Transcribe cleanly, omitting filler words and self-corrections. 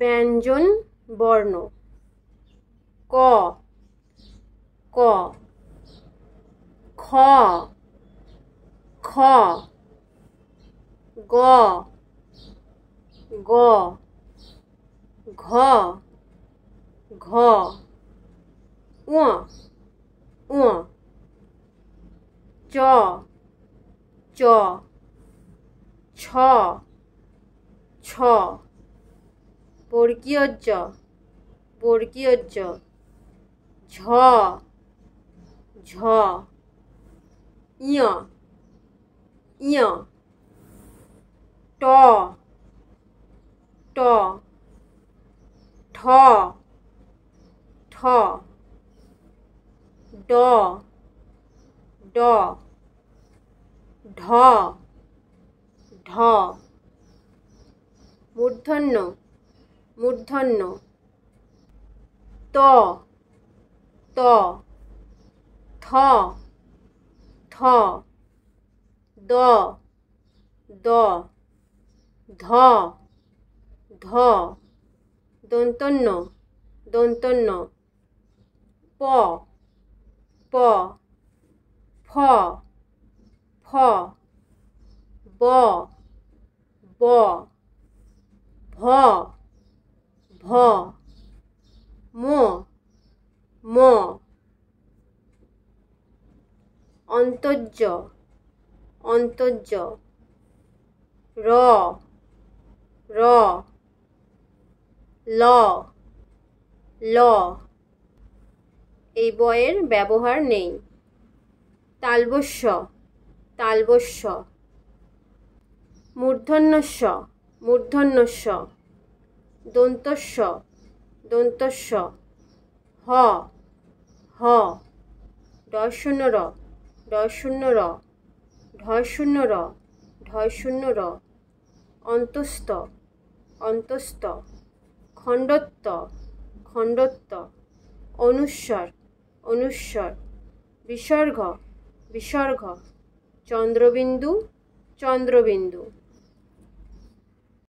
ব্যঞ্জন বর্ণ ক ক খ খ গ গ ঘ ঘ ঙ ঙ চ চ ছ ছ বর্গীয় জ বর্গীয় জ ঝ ঝ ইয় ইয় ট ট ঠ ঠ ড ড ঢ ঢ মূর্ধন্য মূর্ধন্য ত ত থ থ দ দ ধ ধ দন্তন্য দন্তন্য প প ফ ফ ব ব ভ ভ ম ম অন্তর্য অন্তর্য র র ল ল এই বয়ের ব্যবহার নেই তালবস্য তালবস্য মূর্ধন্যস্য মূর্ধন্যস্য দন্তস্য দন্তস্য হ হ ঢ র ঢ র ঢ র অন্তস্থ অন্তস্থ খণ্ডত্ব খণ্ডত্ব অনুস্বর অনুস্বর বিসর্গ বিসর্গ চন্দ্রবিন্দু চন্দ্রবিন্দু